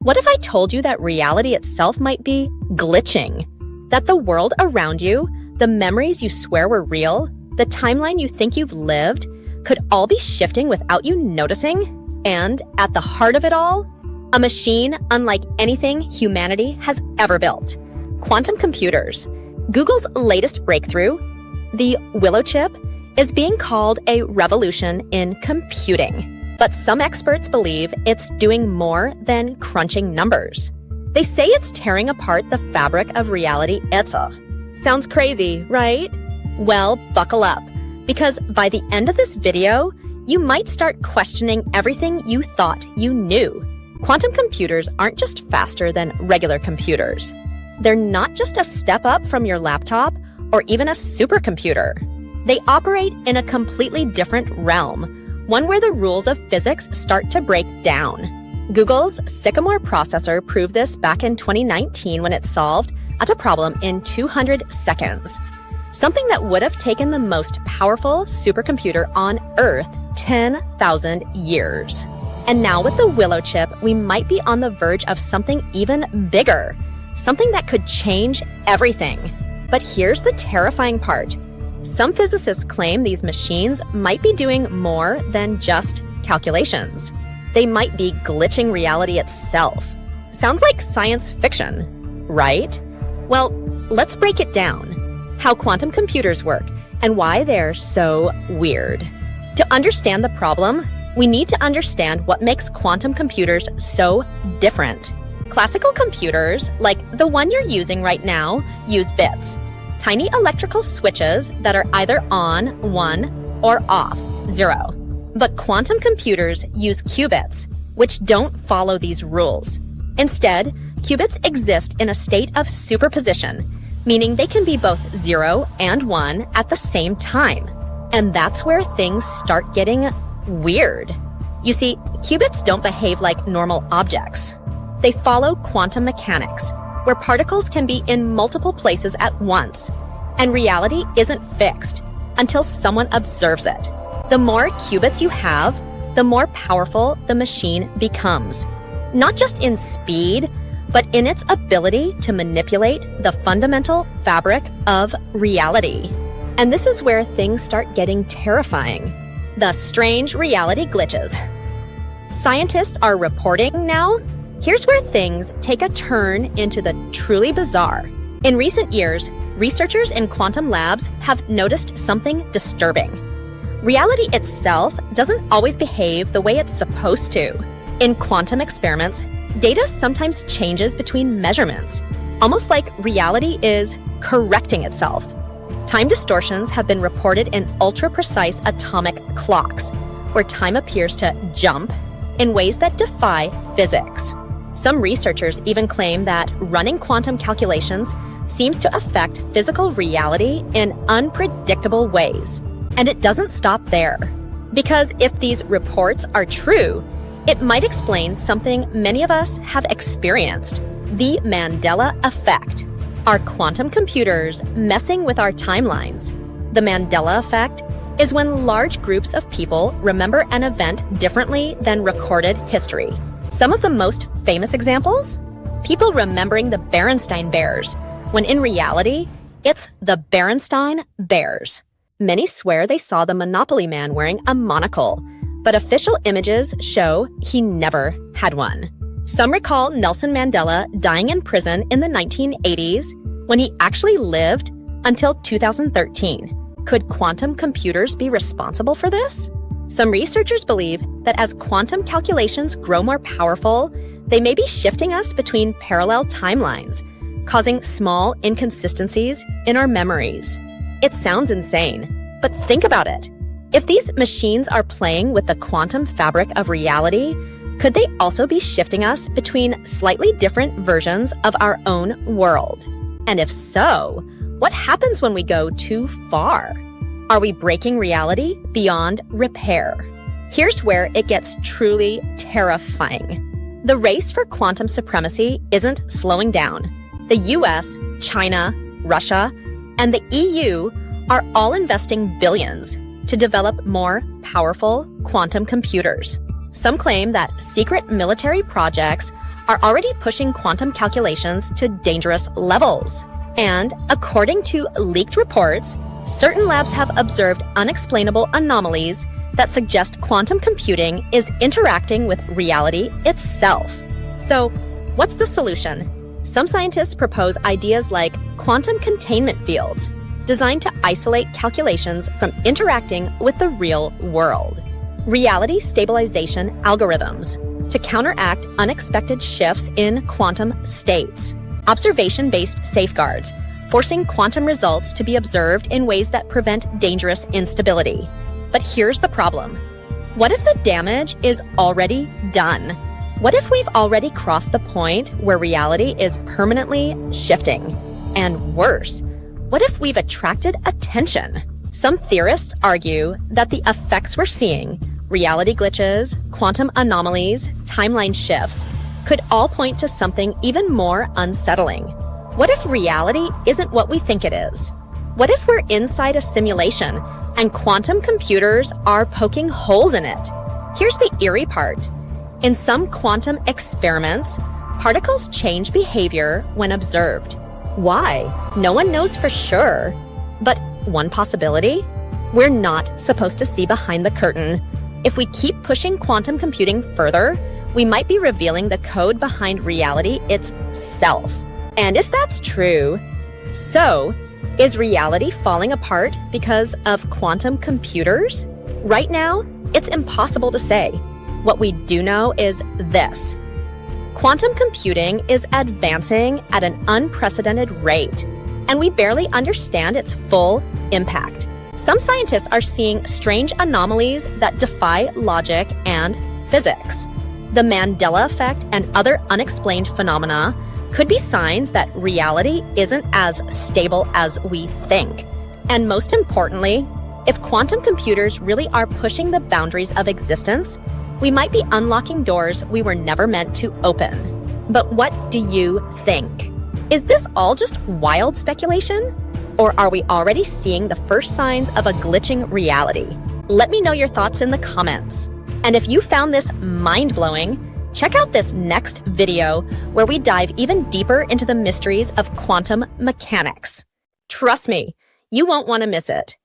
What if I told you that reality itself might be glitching? That the world around you, the memories you swear were real, the timeline you think you've lived, could all be shifting without you noticing? And at the heart of it all, a machine unlike anything humanity has ever built. Quantum computers. Google's latest breakthrough, the Willow chip, is being called a revolution in computing. But some experts believe it's doing more than crunching numbers. They say it's tearing apart the fabric of reality itself. Sounds crazy, right? Well, buckle up, because by the end of this video, you might start questioning everything you thought you knew. Quantum computers aren't just faster than regular computers. They're not just a step up from your laptop or even a supercomputer. They operate in a completely different realm, one where the rules of physics start to break down. Google's Sycamore processor proved this back in 2019 when it solved a problem in 200 seconds. Something that would have taken the most powerful supercomputer on Earth 10,000 years. And now with the Willow chip, we might be on the verge of something even bigger. Something that could change everything. But here's the terrifying part. Some physicists claim these machines might be doing more than just calculations. They might be glitching reality itself. Sounds like science fiction, right? Well, let's break it down. How quantum computers work and why they're so weird. To understand the problem, we need to understand what makes quantum computers so different. Classical computers, like the one you're using right now, use bits. Tiny electrical switches that are either on, 1, or off, 0. But quantum computers use qubits, which don't follow these rules. Instead, qubits exist in a state of superposition, meaning they can be both 0 and 1 at the same time. And that's where things start getting weird. You see, qubits don't behave like normal objects. They follow quantum mechanics, where particles can be in multiple places at once, and reality isn't fixed until someone observes it. The more qubits you have, the more powerful the machine becomes, not just in speed, but in its ability to manipulate the fundamental fabric of reality. And this is where things start getting terrifying. The strange reality glitches. Scientists are reporting now. Here's where things take a turn into the truly bizarre. In recent years, researchers in quantum labs have noticed something disturbing. Reality itself doesn't always behave the way it's supposed to. In quantum experiments, data sometimes changes between measurements, almost like reality is correcting itself. Time distortions have been reported in ultra-precise atomic clocks, where time appears to jump in ways that defy physics. Some researchers even claim that running quantum calculations seems to affect physical reality in unpredictable ways. And it doesn't stop there. Because if these reports are true, it might explain something many of us have experienced: the Mandela effect. Are quantum computers messing with our timelines? The Mandela effect is when large groups of people remember an event differently than recorded history. Some of the most famous examples? People remembering the Berenstain Bears, when in reality, it's the Berenstain Bears. Many swear they saw the Monopoly Man wearing a monocle, but official images show he never had one. Some recall Nelson Mandela dying in prison in the 1980s when he actually lived until 2013. Could quantum computers be responsible for this? Some researchers believe that as quantum calculations grow more powerful, they may be shifting us between parallel timelines, causing small inconsistencies in our memories. It sounds insane, but think about it. If these machines are playing with the quantum fabric of reality, could they also be shifting us between slightly different versions of our own world? And if so, what happens when we go too far? Are we breaking reality beyond repair? Here's where it gets truly terrifying. The race for quantum supremacy isn't slowing down. The US, China, Russia, and the EU are all investing billions to develop more powerful quantum computers. Some claim that secret military projects are already pushing quantum calculations to dangerous levels. And according to leaked reports, certain labs have observed unexplainable anomalies that suggest quantum computing is interacting with reality itself. So, what's the solution? Some scientists propose ideas like quantum containment fields, designed to isolate calculations from interacting with the real world. Reality stabilization algorithms, to counteract unexpected shifts in quantum states. Observation-based safeguards, forcing quantum results to be observed in ways that prevent dangerous instability. But here's the problem. What if the damage is already done? What if we've already crossed the point where reality is permanently shifting? And worse, what if we've attracted attention? Some theorists argue that the effects we're seeing, reality glitches, quantum anomalies, timeline shifts, could all point to something even more unsettling. What if reality isn't what we think it is? What if we're inside a simulation and quantum computers are poking holes in it? Here's the eerie part. In some quantum experiments, particles change behavior when observed. Why? No one knows for sure. But one possibility? We're not supposed to see behind the curtain. If we keep pushing quantum computing further, we might be revealing the code behind reality itself. And if that's true, so is reality falling apart because of quantum computers? Right now, it's impossible to say. What we do know is this. Quantum computing is advancing at an unprecedented rate, and we barely understand its full impact. Some scientists are seeing strange anomalies that defy logic and physics. The Mandela effect and other unexplained phenomena could be signs that reality isn't as stable as we think. And most importantly, if quantum computers really are pushing the boundaries of existence, we might be unlocking doors we were never meant to open. But what do you think? Is this all just wild speculation? Or are we already seeing the first signs of a glitching reality? Let me know your thoughts in the comments. And if you found this mind-blowing, check out this next video where we dive even deeper into the mysteries of quantum mechanics. Trust me, you won't want to miss it.